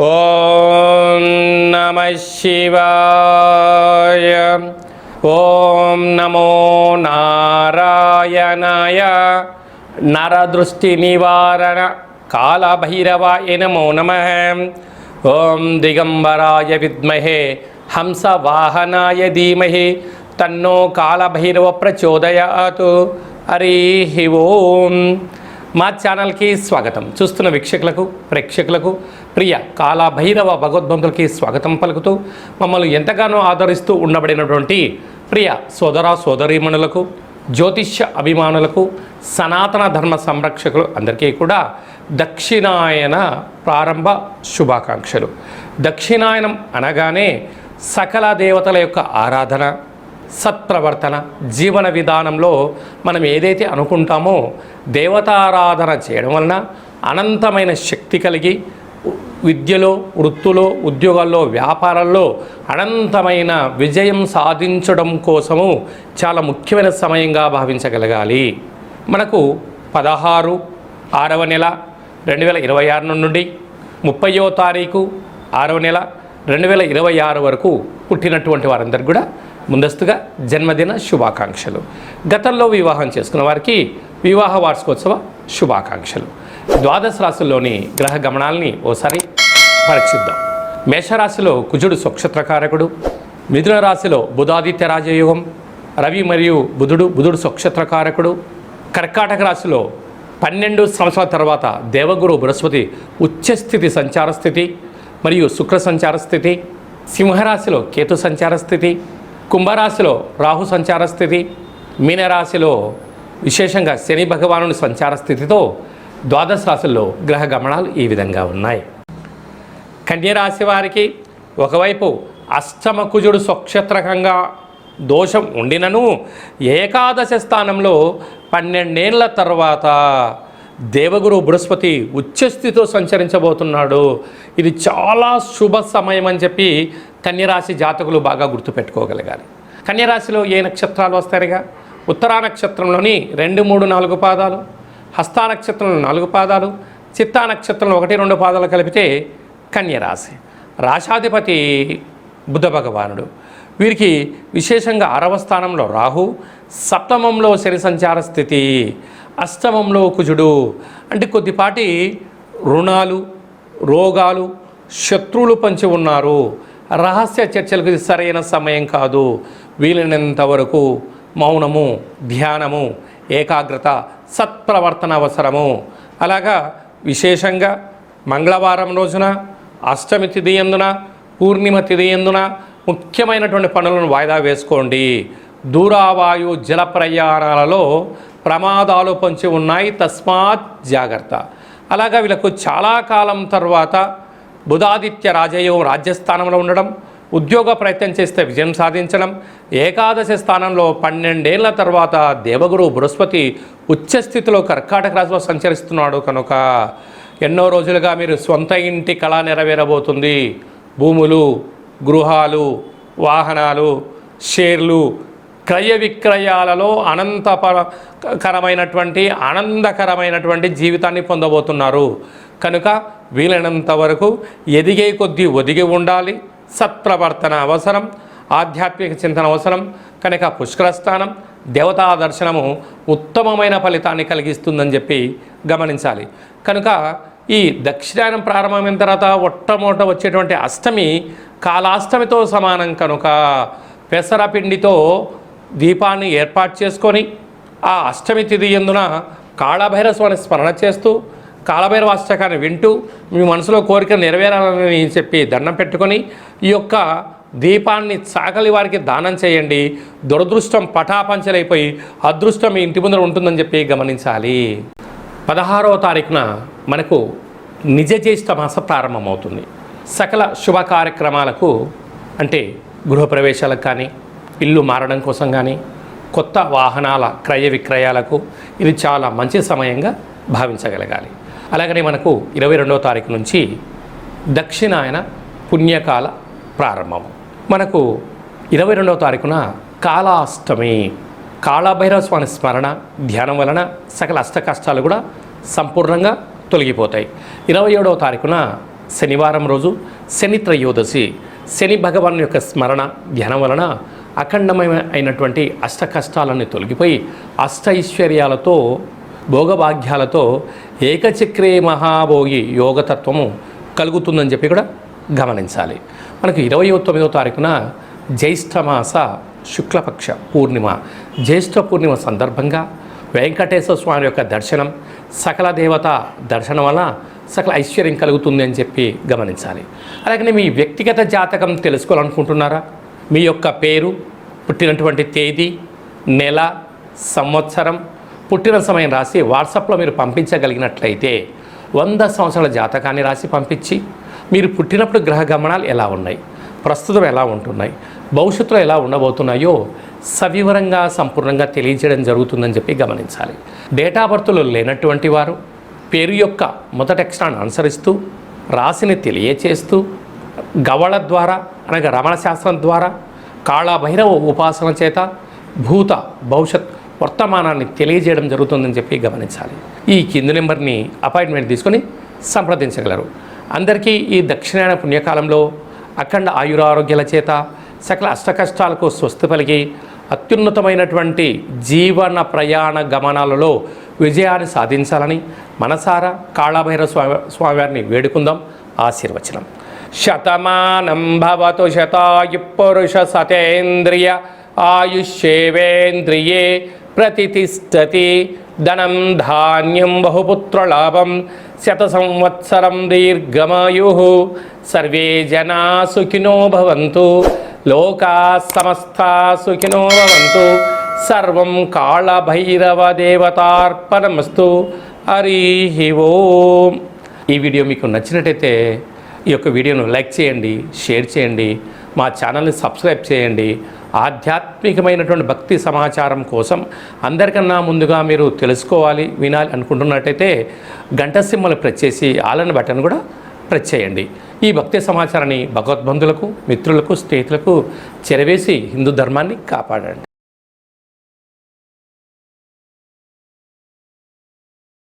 ఓం నమః శివాయ. ఓం నమో నారాయణాయ. నరదృష్టి నివారణ కాళభైరవాయ నమో నమః. ఓం దిగంబరాయ విద్మహే హంసవాహనాయ ధీమహి తన్నో కాళభైరవ ప్రచోదయాత్. హరి ఓం. మా ఛానల్కి స్వాగతం. చూస్తున్న వీక్షకులకు ప్రేక్షకులకు ప్రియ కాళభైరవ భగవద్బంధులకి స్వాగతం పలుకుతూ మమ్మల్ని ఎంతగానో ఆదరిస్తూ ఉండబడినటువంటి ప్రియ సోదర సోదరీమణులకు, జ్యోతిష్య అభిమానులకు, సనాతన ధర్మ సంరక్షకులు అందరికీ కూడా దక్షిణాయన ప్రారంభ శుభాకాంక్షలు. దక్షిణాయనం అనగానే సకల దేవతల యొక్క ఆరాధన, సత్ప్రవర్తన, జీవన విధానంలో మనం ఏదైతే అనుకుంటామో దేవతారాధన చేయడం వలన అనంతమైన శక్తి కలిగి విద్యలో, వృత్తులో, ఉద్యోగాల్లో, వ్యాపారాల్లో అనంతమైన విజయం సాధించడం కోసము చాలా ముఖ్యమైన సమయంగా భావించగలగాలి. మనకు 16/6వ నెల 2026 నుండి 30వ తారీఖు 6వ నెల 2026 వరకు పుట్టినటువంటి వారందరికీ కూడా ముందస్తుగా జన్మదిన శుభాకాంక్షలు. గతంలో వివాహం చేసుకున్న వారికి వివాహ వార్షికోత్సవ శుభాకాంక్షలు. ద్వాదశ రాశుల్లోని గ్రహ గమనాల్ని ఓసారి పరీక్షిద్దాం. మేషరాశిలో కుజుడు స్వక్షత్రకారకుడు, మిథున రాశిలో బుధాదిత్య రాజయోగం, రవి మరియు బుధుడు స్వక్షత్రకారకుడు, కర్కాటక రాశిలో 12 సంవత్సరాల తర్వాత దేవగురు బృహస్పతి ఉచ్చస్థితి సంచార స్థితి మరియు శుక్ర సంచార స్థితి, సింహరాశిలో కేతు సంచార స్థితి, కుంభరాశిలో రాహు సంచార స్థితి, మీనరాశిలో విశేషంగా శని భగవానుని సంచార స్థితితో ద్వాదశ రాశుల్లో గ్రహ గమనాలు ఈ విధంగా ఉన్నాయి. కన్యరాశి వారికి ఒకవైపు అష్టమ కుజుడు స్వక్షత్రకంగా దోషం ఉండినను ఏకాదశ స్థానంలో 12 ఏళ్ల తర్వాత దేవగురు బృహస్పతి ఉచ్చస్థితితో సంచరించబోతున్నాడు. ఇది చాలా శుభ సమయం అని చెప్పి కన్యరాశి జాతకులు బాగా గుర్తుపెట్టుకోగలగాలి. కన్యరాశిలో ఏ నక్షత్రాలు వస్తాయిగా? ఉత్తరా నక్షత్రంలోని 2, 3, 4 పాదాలు, హస్తా నక్షత్రంలో 4 పాదాలు, చిత్తా నక్షత్రంలో 1, 2 పాదాలు కలిపితే కన్యరాశి. రాశాధిపతి బుధ భగవానుడు. వీరికి విశేషంగా 6వ స్థానంలో రాహు, సప్తమంలో శని సంచార స్థితి, అష్టమంలో కుజుడు. అంటే కొద్దిపాటి రుణాలు, రోగాలు, శత్రువులు పంచి ఉన్నారు. రహస్య చర్చలకు ఇది సరైన సమయం కాదు. వీలైనంత వరకు మౌనము, ధ్యానము, ఏకాగ్రత, సత్ప్రవర్తన అవసరము. అలాగా విశేషంగా మంగళవారం రోజున, అష్టమి తిథి యందున, పూర్ణిమ తిథి యందున ముఖ్యమైనటువంటి పనులను వాయిదా వేసుకోండి. దూరావాయు జల ప్రయాణాలలో ప్రమాదాలు పొంచి ఉన్నాయి, తస్మాత్ జాగ్రత్త. అలాగా వీళ్ళకు చాలా కాలం తర్వాత బుధాదిత్య రాజయోగం రాజ్యస్థానంలో ఉండడం, ఉద్యోగ ప్రయత్నం చేస్తే విజయం సాధించడం, ఏకాదశి స్థానంలో 12 ఏళ్ల తర్వాత దేవగురు బృహస్పతి ఉచ్చస్థితిలో కర్కాటక రాశిలో సంచరిస్తున్నాడు కనుక ఎన్నో రోజులుగా మీరు సొంత ఇంటి కళ నెరవేరబోతుంది. భూములు, గృహాలు, వాహనాలు, షేర్లు, క్రయ విక్రయాలలో ఆనందకరమైనటువంటి జీవితాన్ని పొందబోతున్నారు. కనుక వీలైనంత వరకు ఎదిగే కొద్దీ ఒదిగి ఉండాలి. సత్ప్రవర్తన అవసరం, ఆధ్యాత్మిక చింతన అవసరం. కనుక పుష్కర స్నానం, దేవతా దర్శనము ఉత్తమమైన ఫలితాన్ని కలిగిస్తుందని చెప్పి గమనించాలి. కనుక ఈ దక్షిణాయనం ప్రారంభమైన తర్వాత మొట్టమొదట వచ్చేటువంటి అష్టమి కాలాష్టమితో సమానం కనుక పెసరపిండితో దీపాన్ని ఏర్పాటు చేసుకొని ఆ అష్టమి తిథి యందున కాళభైరవ స్వామిని స్మరణ చేస్తూ కాళభైరవ అష్టకాన్ని వింటూ మీ మనసులో కోరిక నెరవేరాలని చెప్పి దండం పెట్టుకొని ఈ యొక్క దీపాన్ని చాకలి వారికి దానం చేయండి. దురదృష్టం పటాపంచలైపోయి అదృష్టం మీ ఇంటి ముందర ఉంటుందని చెప్పి గమనించాలి. 16వ తారీఖున మనకు నిజ జ్యేష్ఠ మాస ప్రారంభమవుతుంది. సకల శుభ కార్యక్రమాలకు అంటే గృహప్రవేశాలకు కానీ, ఇల్లు మారడం కోసం కానీ, కొత్త వాహనాల క్రయ విక్రయాలకు ఇది చాలా మంచి సమయంగా భావించగలగాలి. అలాగనే మనకు 22వ తారీఖు నుంచి దక్షిణాయన పుణ్యకాల ప్రారంభం. మనకు 22వ తారీఖున కాళాష్టమి. కాళభైరవ స్వామి స్మరణ, ధ్యానం వలన సకల అష్ట కష్టాలు కూడా సంపూర్ణంగా తొలగిపోతాయి. 27వ తారీఖున శనివారం రోజు శని త్రయోదశి, శని భగవాన్ యొక్క స్మరణ ధ్యానం వలన అఖండమైనటువంటి అష్ట కష్టాలన్నీ తొలగిపోయి అష్ట ఐశ్వర్యాలతో భోగభాగ్యాలతో ఏకచక్రే మహాభోగి యోగతత్వము కలుగుతుందని చెప్పి కూడా గమనించాలి. మనకు 29వ తారీఖున జ్యేష్ఠమాస శుక్లపక్ష పూర్ణిమ, జ్యేష్ఠ పూర్ణిమ సందర్భంగా వెంకటేశ్వర స్వామి యొక్క దర్శనం, సకల దేవత దర్శనం వల్ల సకల ఐశ్వర్యం కలుగుతుంది అని చెప్పి గమనించాలి. అలాగే మీ వ్యక్తిగత జాతకం తెలుసుకోవాలనుకుంటున్నారా? మీ యొక్క పేరు, పుట్టినటువంటి తేదీ, నెల, సంవత్సరం, పుట్టిన సమయం రాసి వాట్సాప్లో మీరు పంపించగలిగినట్లయితే 100 సంవత్సరాల జాతకాన్ని రాసి పంపించి మీరు పుట్టినప్పుడు గ్రహ గమనాలు ఎలా ఉన్నాయి, ప్రస్తుతం ఎలా ఉంటున్నాయి, భవిష్యత్తులో ఎలా ఉండబోతున్నాయో సవివరంగా సంపూర్ణంగా తెలియజేయడం జరుగుతుందని చెప్పి గమనించాలి. డేటా బర్త్లో లేనటువంటి వారు పేరు యొక్క మొదటి అక్షరాన్ని అనుసరిస్తూ రాశిని తెలియచేస్తూ గవళ ద్వారా అనగా రమణ శాస్త్రం ద్వారా కాళభైరవ ఉపాసన చేత భూత భవిష్యత్ వర్తమానాన్ని తెలియజేయడం జరుగుతుందని చెప్పి గమనించాలి. ఈ కింది నెంబర్ని అపాయింట్మెంట్ తీసుకొని సంప్రదించగలరు. అందరికీ ఈ దక్షిణాయన పుణ్యకాలంలో అఖండ ఆయురారోగ్యాల చేత సకల అష్టకష్టాలకు స్వస్తి పలికి అత్యున్నతమైనటువంటి జీవన ప్రయాణ గమనాలలో విజయాన్ని సాధించాలని మనసారా కాళభైరవ స్వామివారిని వేడుకుందాం. ఆశీర్వచనం. శతమానం భవతు శతాయు పురుష సతేంద్రియ ఆయుష్యేవేంద్రియే ప్రతిష్టతి. ధనం ధాన్యం బహుపుత్రలాభం శత సంవత్సరం దీర్ఘమాయు. సర్వే జనా సుఖినో భవంతు. లోకా సమస్తా సుఖినో భవంతు. సర్వం కాళభైరవ దేవతార్పణమస్తు. హరి ఓం. ఈ వీడియో మీకు నచ్చినట్టయితే ఈ యొక్క వీడియోను లైక్ చేయండి, షేర్ చేయండి, మా ఛానల్ని సబ్స్క్రైబ్ చేయండి. ఆధ్యాత్మికమైనటువంటి భక్తి సమాచారం కోసం అందరికన్నా ముందుగా మీరు తెలుసుకోవాలి, వినాలి అనుకుంటున్నట్టయితే గంట సింబల్ ప్రెస్ చేసి ఆల్ బటన్ కూడా ప్రెస్ చేయండి. ఈ భక్తి సమాచారాన్ని భగవద్బంధులకు, మిత్రులకు, స్నేహితులకు చేరవేసి హిందూ ధర్మాన్ని కాపాడండి.